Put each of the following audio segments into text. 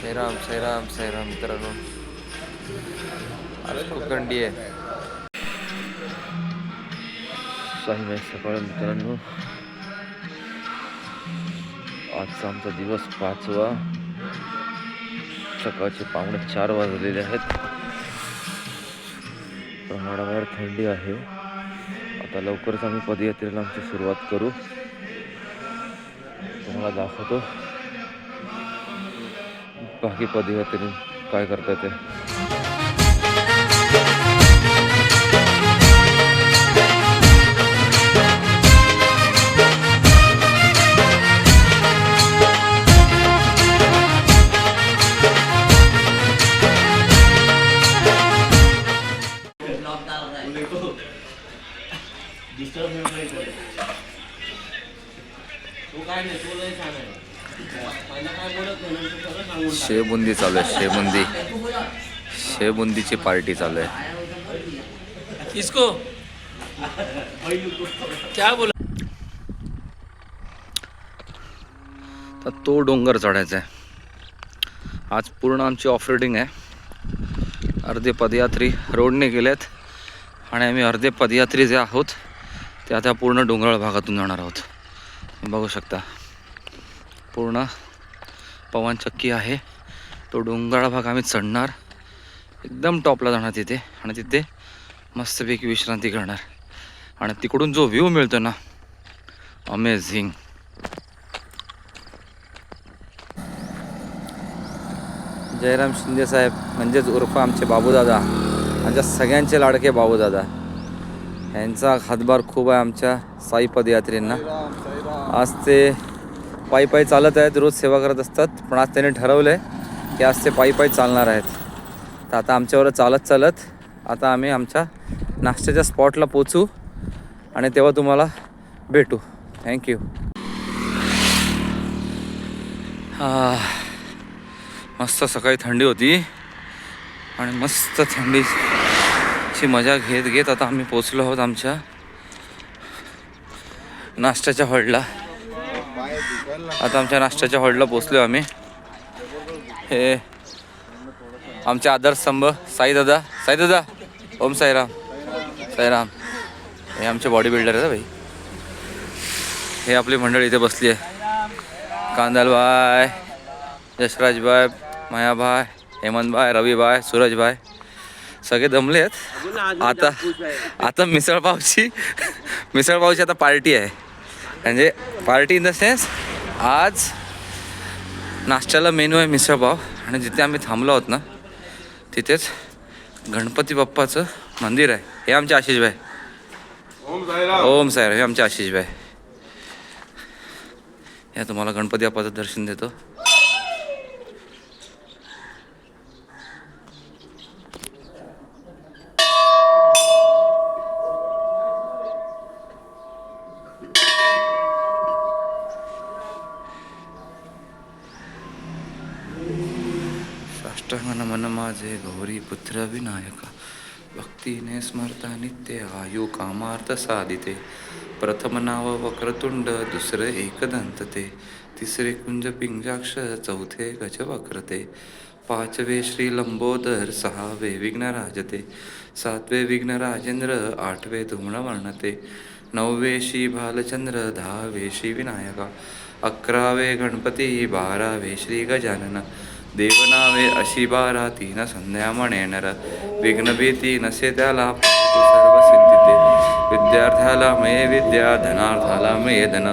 साईराम साईराम साईराम मित्रांनो, आज कोकंडी आहे. साई सकाळ मित्रांनो, आजचा आमचा दिवस 5वा. सकाळचे 3:45 वाजलेले आहेत. प्रमाणाबाहेर थंडी आहे. आता लवकरच आम्ही पदयात्रेला आमची सुरुवात करू. तुम्हाला दाखवतो बाकी पदयात्रेने काय करतात ते. शेबुंदी चालू आहे. शेबुंदीची पार्टी चालू आहे. इसको क्या बोला? तर तो डोंगर चढायचा आहे. आज पूर्ण आमची ऑफ रोडिंग आहे. अर्धे पदयात्री रोडने गेलेत आणि आम्ही अर्धे पदयात्री जे आहोत ते आता पूर्ण डोंगराळ भागातून जाणार आहोत. बघू शकता पूर्ण पवनचक्की आहे. तो डोंगराळ भाग आम्ही चढणार, एकदम टॉपला जाणार तिथे आणि तिथे मस्तपैकी विश्रांती करणार. आणि तिकडून जो व्ह्यू मिळतो ना, अमेझिंग. जयराम शिंदे साहेब म्हणजेच उर्फ आमचे बाबूदादा, आमच्या सगळ्यांचे लाडके बाबूदादा, यांचा हातभार खूप आहे आमच्या साई पदयात्रेंना. आज ते पायी चालत आहेत, रोज सेवा करत असतात, पण आज त्यांनी ठरवलं आहे की आज ते पायी चालणार आहेत. तर आता आमच्यावर चालत आता आम्ही आमच्या नाश्त्याच्या स्पॉटला पोचू आणि तेव्हा तुम्हाला भेटू. थँक्यू. मस्त सकाळी थंडी होती आणि मस्त थंडीची मजा घेत आता आम्ही पोचलो आहोत आमच्या नाश्त्याच्या हॉल्टला. आता आमच्या नाश्त्याच्या हॉल्टला पोचलो आम्ही. हे आमचे आधारस्तंभ साईदादा ओम साईराम. हे आमचे बॉडी बिल्डर आहेत भाई. हे आपली मंडळी इथे बसली आहे. कांदलबाय, यशराजबाय, मायाबाय, हेमंतबाय, रविबाय, सूरजबाय सगळे दमले आहेत. आता मिसळपावची आता पार्टी आहे. म्हणजे पार्टी इन द सेन्स आज नाश्त्याला मेनू आहे मिसळपाव. आणि जिथे आम्ही थांबलो आहोत ना तिथेच गणपती बाप्पाचं मंदिर आहे. हे आमचे आशिषभाई, ओम साईराम. हे आमचे आशिषभाई. या तुम्हाला गणपती बाप्पाचं दर्शन देतो. साष्टांगन मन माझे गौरी पुत्र विनायका, भक्तीने स्मरता नित्य आयु कामार्थ साधिते. प्रथम नाव वक्रतुंड, दुसरे एकदंत ते, तिसरे कुंज पिंजाक्ष, चौथे गज वक्रते, पाचवे श्री लंबोदर, सहावे विघ्नराजते, सातवे विघ्नराजेंद्र, आठवे धूम्रवर्णते, नववे श्री भालचंद्र, दहावे श्री विनायका, 11वे गणपती, 12वे श्री गजानन, देवनावे अशी 12, 3 संध्या म्हणेनर, विघ्नभीती नसे त्याला सर्व सिद्धिते, विद्यार्थ्याला मे विद्या, धनार्थाला मे धन,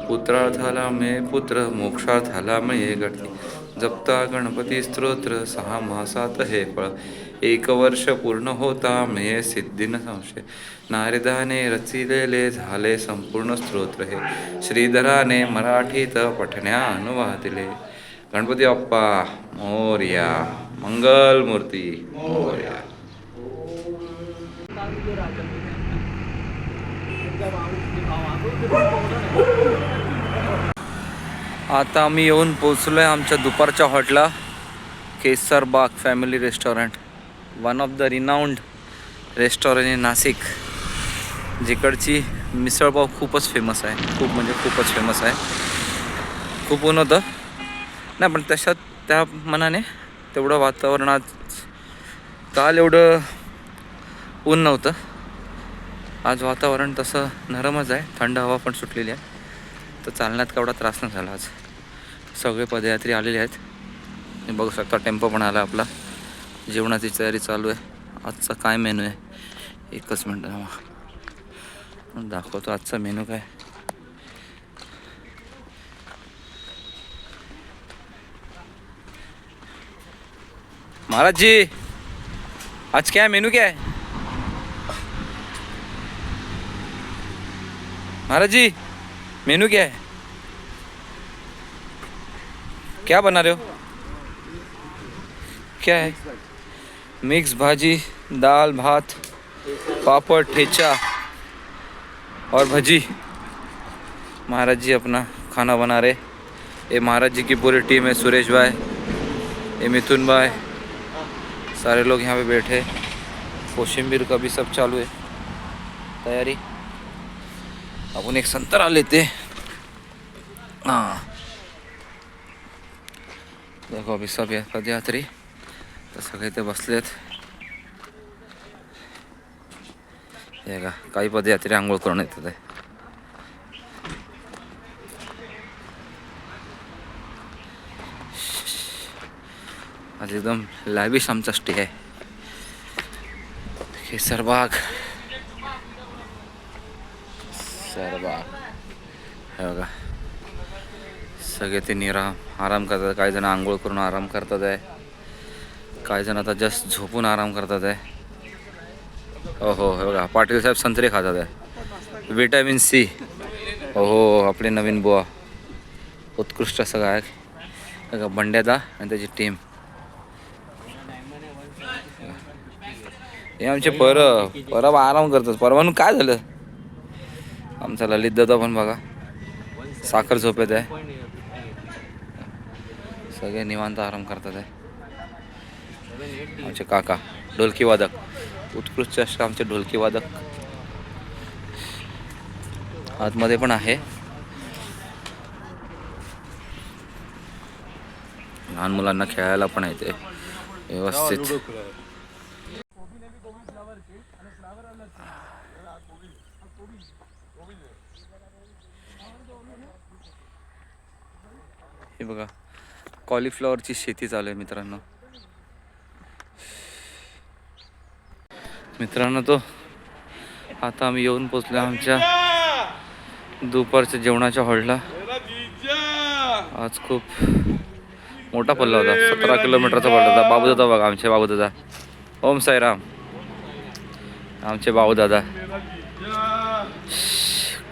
पुत्रार्थाला मे पुत्र, मोक्षार्थाला मे गती. जपता गणपती स्तोत्र 6 मासात हे फळ, 1 वर्ष पूर्ण होता मे सिद्धी न संशय. नारदाने रचिलेले झाले संपूर्ण स्तोत्र हे, श्रीधराने मराठीत पठण्या अनुवादिले. गणपती बाप्पा मोरया, मंगल मूर्ती मोरया. आता आम्ही येऊन पोचलो आहे आमच्या दुपारच्या हॉटेलला, Kesarbagh family restaurant, one of the renowned restaurant in Nashik, जिकडची मिसळपाव खूपच फेमस आहे. खूप म्हणजे खूपच फेमस आहे. खूप ऊन होतं नाही, पण तशात त्या मनाने तेवढं वातावरणात काल एवढं ऊन नव्हतं. आज वातावरण तसं नरमच आहे, थंड हवा पण सुटलेली आहे, तर चालण्यात केवढा त्रास नाही झाला. आज सगळे पदयात्री आलेले आहेत. तुम्ही बघू शकता टेम्पो पण आला आपला. जेवणाची तयारी चालू आहे. आजचा काय मेनू आहे, एकच मिनटं दाखवतो आजचा मेनू काय. महाराज जी, आज क्या मेनू क्या है महाराज जी? मेनू क्या है, क्या बना रहे हो, क्या है? मिक्स भाजी, दाल भात, पापड़, ठेचा और भजी. महाराज जी अपना खाना बना रहे. ये महाराज जी की पूरी टीम है. सुरेश भाई, ये मिथुन भाई, सारे लोग यहाँ पे बैठे. कोशिंबीर का भी सब चालू है तैयारी. अपन एक संतरा लेते. हाँ देखो अभी सब पदयात्री तर सगळे ते बसलेत. हे का काही पदयात्री आंघोळ करून येतात आहे. आज एकदम लॅविश आमचा स्टे आहे. केसरबाग हे बघा सगळे ते आराम करतात. काही जण आंघोळ करून आराम करतात आहे, काही जण आता जस्ट झोपून आराम करतात आहे. हो हे बघा पाटील साहेब संत्रे खातात आहे, विटॅमिन सी. हो आपले नवीन बुवा उत्कृष्ट असं गायक बघा बंड्यादा आणि त्याची टीम. हे आमचे परब आराम करतात. परवानू काय झालं, आमचा ललित दादा पण बघा साखर झोपेत आहे. सगळे निवांत आराम करतात आहे. आमचे काका ढोलकी वादक, उत्कृष्ट असे आमचे ढोलकी वादक आतमध्ये पण आहे. लहान मुलांना खेळायला पण येते व्यवस्थित. हे बघा कॉलीफ्लॉवरची शेती चालू आहे मित्रांनो. तो आता आम्ही येऊन पोचलो आमच्या दुपारच्या जेवणाच्या हॉलला. आज खूप मोठा पल्ला होता, 17 किलोमीटरचा पल्ला होता. बाबूदादा बघा आमचे बाबूदादा, ओम साईराम आमचे बाबूदादा.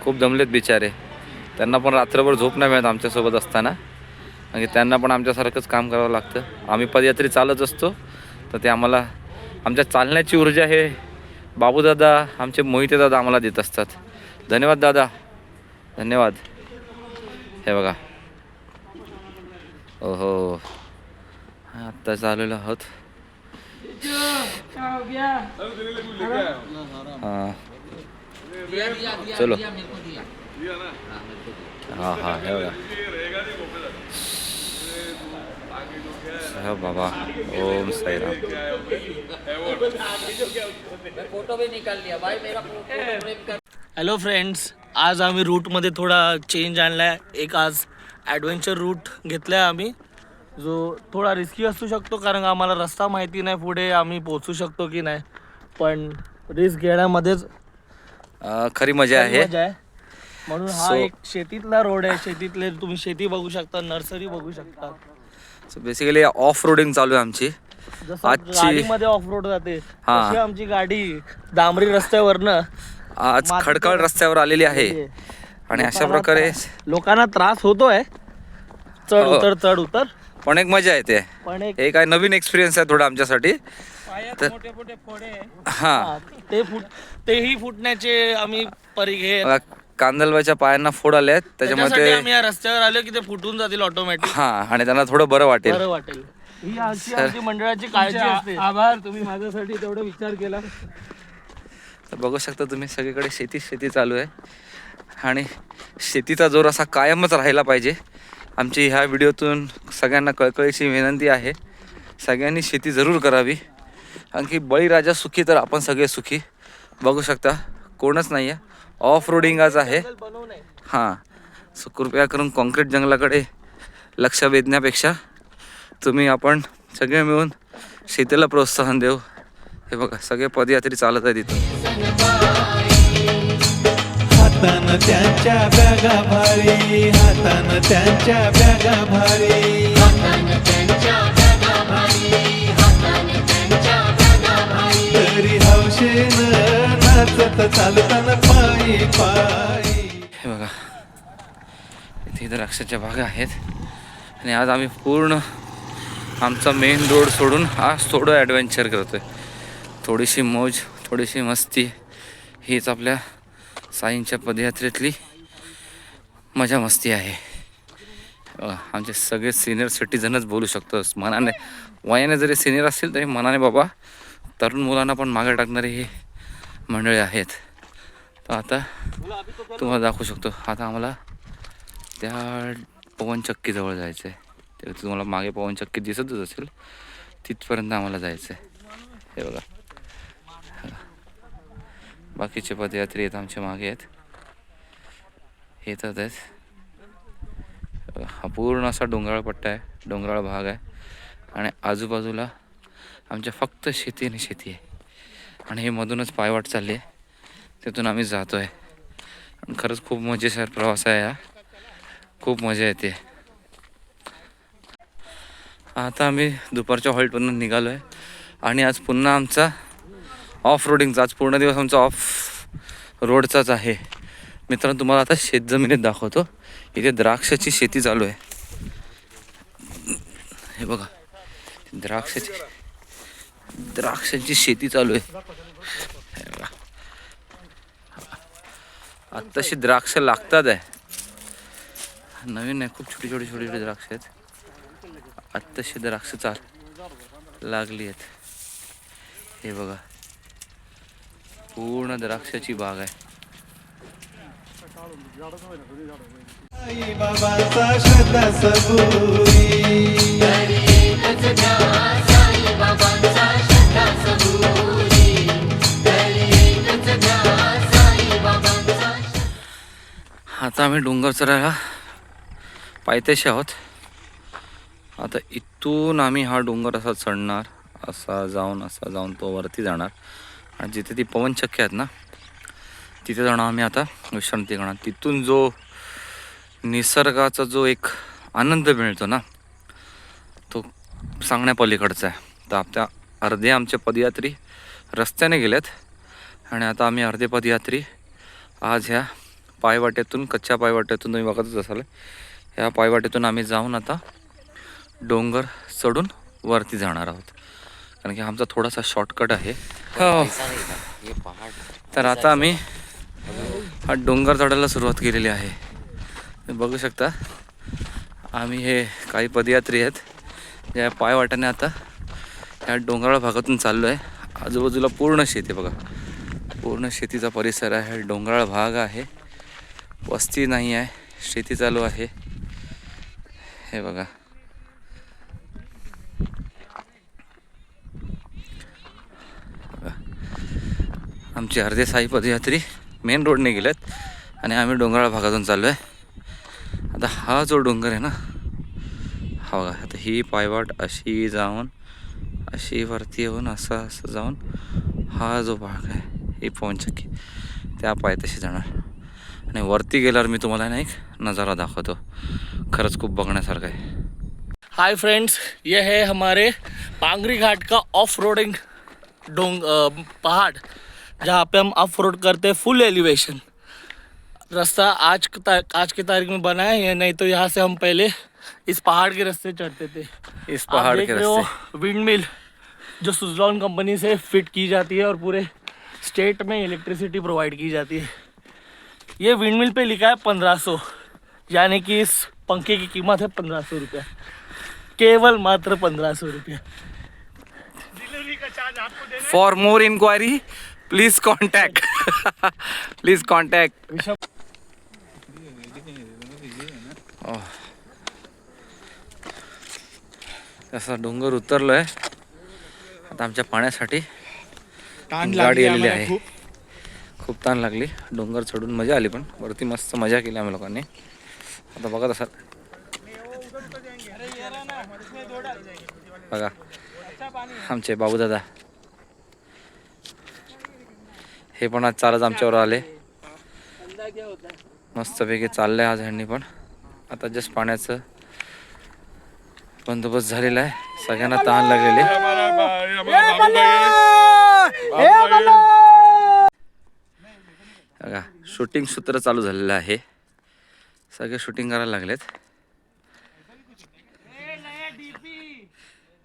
खूप दमलेत बिचारे, त्यांना पण रात्रभर झोप नाही मिळत आमच्यासोबत असताना, आणि त्यांना पण आमच्यासारखंच काम करावं लागतं. आम्ही पदयात्री चालत असतो तर ते आम्हाला आमच्या चालण्याची ऊर्जा हे बाबूदादा आमचे मोहिते दादा आम्हाला देत असतात. धन्यवाद दादा, धन्यवाद. हे बघा ओहो आत्ता चाललेलो आहोत. हां चलो हां हे बघा बाबा ओम साईराम. हॅलो फ्रेंड्स, आज आम्ही रूटमध्ये थोडा चेंज आणला आहे. एक आज ॲडव्हेंचर रूट घेतला आहे आम्ही, जो थोडा रिस्की असू शकतो कारण आम्हाला रस्ता माहिती नाही पुढे आम्ही पोहोचू शकतो की नाही, पण रिस्क घेण्यामध्येच खरी मजा आहे. म्हणून हा एक शेतीतला रोड आहे. शेतीतले तुम्ही शेती बघू शकता, नर्सरी बघू शकता. सो बेसिकली ऑफ रोडिंग चालू आहे आमची. गाडीमध्ये ऑफ रोड जाते तशी आमची गाडी डांबरी रस्त्यावरनं आज खडखड रस्त्यावर आलेली आहे. आणि अशा प्रकारे लोकांना त्रास होतोय, चढ उतर, पण एक मजा येते. पण हे काय नवीन एक्सपिरियन्स आहे थोडा आमच्यासाठी. मोठे मोठे फोडे तेही फुटण्याचे आम्ही परिघे. कांदलबाईच्या पायांना फोड आले आहेत, त्याच्यामध्ये आम्ही या रस्त्यावर आलो की ते फुटून जातील ऑटोमॅटिक. आणि त्यांना थोडं बरं वाटेल. ही आमची मंडळाची काळजी असते. आभार, तुम्ही माझ्यासाठी तेवढा विचार केला. तर बघू शकता तुम्ही सगळीकडे शेती चालू आहे, आणि शेतीचा जोर असा कायमच राहायला पाहिजे आमची ह्या व्हिडिओतून सगळ्यांना कळकळीची विनंती आहे, सगळ्यांनी शेती जरूर करावी. आणखी बळीराजा सुखी तर आपण सगळे सुखी. बघू शकता कोणच नाही आहे, ऑफ रोडिंगच आहे. हां, सो कृपया करून कॉन्क्रीट जंगलाकडे लक्ष वेधण्यापेक्षा तुम्ही आपण सगळे मिळून शेतीला प्रोत्साहन देऊ. हे बघा सगळे पदयात्री चालत आहेत इथून. हातानं त्यांच्या बॅगा भारी, हातानं त्यांच्या बॅगा भारी, तरी हौशेनं नाचत चालताना पायी पायी. हे बघा इथे द्राक्षाच्या बागा आहेत आणि आज आम्ही पूर्ण आमचा मेन रोड सोडून आज थोडं ॲडव्हेंचर करतोय. थोडीशी मौज, थोडीशी मस्ती, हीच आपल्या साईंच्या पदयात्रेतली मजा मस्ती आहे. आमचे सगळे सिनियर सिटीजनच बोलू शकतो. मनाने वयाने जरी सिनियर असतील तरी मनाने बाबा तरुण मुलांना पण मागे टाकणारे हे मंडळी आहेत. तर आता तुम्हाला दाखवू शकतो. आता आम्हाला त्या पवनचक्कीजवळ जायचं आहे. ते तुम्हाला मागे पवनचक्की दिसतच असेल, तिथपर्यंत आम्हाला जायचं आहे. हे बघा बाकीचे पदयात्री आहेत आमच्या मागे आहेत, येतात आहेत. हा पूर्ण असा डोंगराळ पट्टा आहे, डोंगराळ भाग आहे आणि आजूबाजूला आमच्या फक्त शेती आणि शेती आहे. आणि हे मधूनच पायवाट चालली आहे, तिथून आम्ही जातो आहे. आणि खरंच खूप मजेशीर प्रवास आहे हा, खूप मजा येते. आता आम्ही दुपारच्या हॉल्टवरून निघालो आहे आणि आज पुन्हा आमचा ऑफ रोडिंगचा, आज पूर्ण दिवस आमचा ऑफ रोडचाच आहे. मित्रांनो तुम्हाला आता शेतजमिनीत दाखवतो. इथे द्राक्षाची शेती चालू आहे. हे बघा द्राक्षाची शेती चालू आहे. हे बघा आत्ताशी द्राक्ष लागतात आहे, नवीन आहे, खूप छोटी छोटी छोटी छोटी द्राक्ष आहेत. आत्ताशी द्राक्ष लागली आहेत. हे बघा पूर्ण द्राक्षाची बाग आहे. आई बाबाचा श्रद्धा सबुरी, आता आम्ही डोंगर चढायला पायथ्याशी आहोत. आता इथून आम्ही हा डोंगर असा चढणार, असा जाऊन तो वरती जाणार आणि जिथे ती पवनचक्की आहेत ना तिथे जाणार आम्ही आता विश्रांती करणार. तिथून जो निसर्गाचा जो एक आनंद मिळतो ना तो सांगण्यापलीकडचा आहे. तर आपल्या अर्धे आमचे पदयात्री रस्त्याने गेलेत आणि आता आम्ही अर्धे पदयात्री आज ह्या पायवाटेतून, कच्च्या पायवाटेतून तुम्ही बघतच असाल, ह्या पायवाटेतून आम्ही जाऊन आता डोंगर चढून वरती जाणार आहोत. कारण की आमचा थोडासा शॉर्टकट आहे. हो, तर आता आम्ही हा डोंगर चढायला सुरुवात केलेली आहे. बघू शकता आम्ही हे काही पदयात्री आहेत या पायवाट्याने आता ह्या डोंगराळ भागातून चाललो आहे. आजूबाजूला पूर्ण शेती बघा, पूर्ण शेतीचा परिसर आहे, डोंगराळ भाग आहे, वस्ती नाही आहे, शेती चालू आहे. हे बघा आमचे अर्धे साई पदयात्री मेन रोडने गेलेत आणि आम्ही डोंगराळ भागातून चाललो आहे. आता हा जो डोंगर आहे ना हा बघा, आता ही पायवाट अशी जाऊन अशी वरती येऊन असं जाऊन हा जो भाग आहे ही पवनचक्की त्या पायथ्याशी जाणार आणि वरती गेल्यावर मी तुम्हाला ना एक नज़ारा दाखवतो. खरंच खूप बघण्यासारखं आहे. हाय फ्रेंड्स, ये है हमारे पांगरी घाट का ऑफ रोडिंग पहाड़, जहाँ पे हम ऑफ रोड करते हैं फुल एलिवेशन. रास्ता आज की तारीख में बना है, या नहीं तो यहाँ से हम पहले इस पहाड़ के रास्ते चढ़ते थे. इस पहाड़ के रास्ते विंड मिल जो सुजलॉन कंपनी से फिट की जाती है और पूरे स्टेट में इलेक्ट्रिसिटी प्रोवाइड की जाती है. ये विंड मिल पे लिखा है 1500, यानी कि इस पंखे की कीमत है 1500 रुपया, केवल मात्र 1500 रुपया. For more inquiry please contact असा डोंगर उतरलोय आता आमच्या पाण्यासाठी ताण गाडी लागली आलेली आम्हाला आहे. खूप. खूप ताण लागली. डोंगर चढून मजा आली पण वरती मस्त मजा केली आम्ही लोकांनी. आता बघत असाल बघा आमचे बाबूदादा हे पण आज चालत आमच्यावर आले. मस्तपैकी चाललंय आज ह्यांनी पण. आता जस्ट पाण्याचं बंदोबस्त झालेला आहे. सगळ्यांना तहान लागलेली. बघा शूटिंग सूत्र चालू झालेलं आहे. सगळे शूटिंग करायला लागलेत.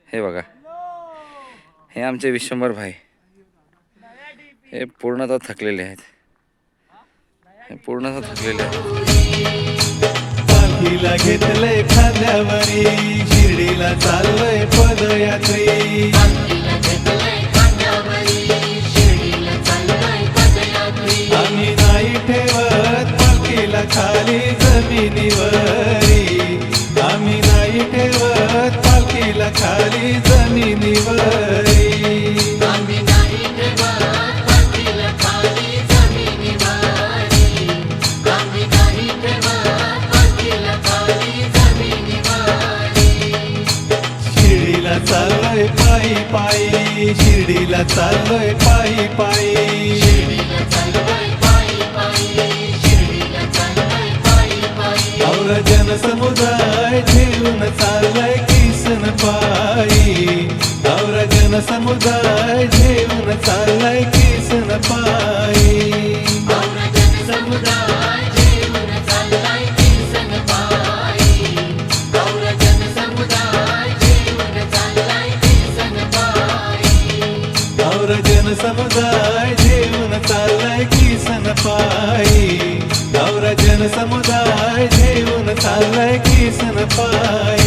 हे बघा हे आमचे विश्वंभर भाई. हे पूर्णतः थकलेले आहेत. हे पूर्णतः थकलेले आहेत. पालखीला घेतलंय खांद्यावरी शिर्डीला चाललोय पदयात्री. आम्ही नाही ठेवत पालखीला खाली जमिनीवरी. आम्ही नाही ठेवत पालखीला खाली जमिनीवरी. शिर्डीला चाललोय पायी पायी शिर्डीला चाललोय पायी पायी. और जनसमुदाय घेऊन चाललाय किसन पायी. और जनसमुदाय घेऊन चाललाय किसन पायी. और जनसमुदाय घेऊन चाललाय किसन पायी. और जनसमुदाय घेऊन चाललाय किसन पायी. और जनसमुदाय घेऊन चाललाय किसन पायी.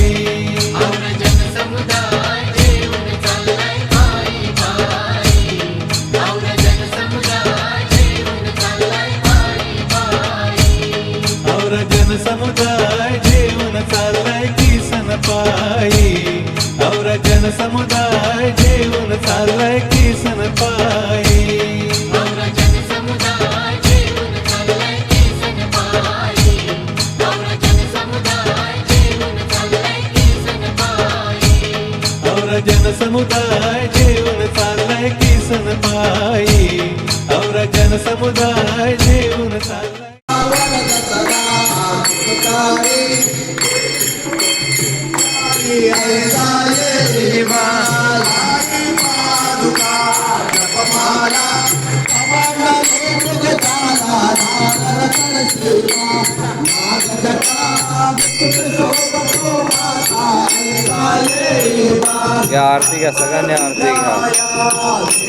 और जनसमुदाय घेऊन चाललाय किसन पायी. और जनसमुदाय घेऊन चाललाय किसन पायी. और जनसमुदाय घेऊन चाललाय. या आरती घ्या सगळ्यांनी आरती घ्या.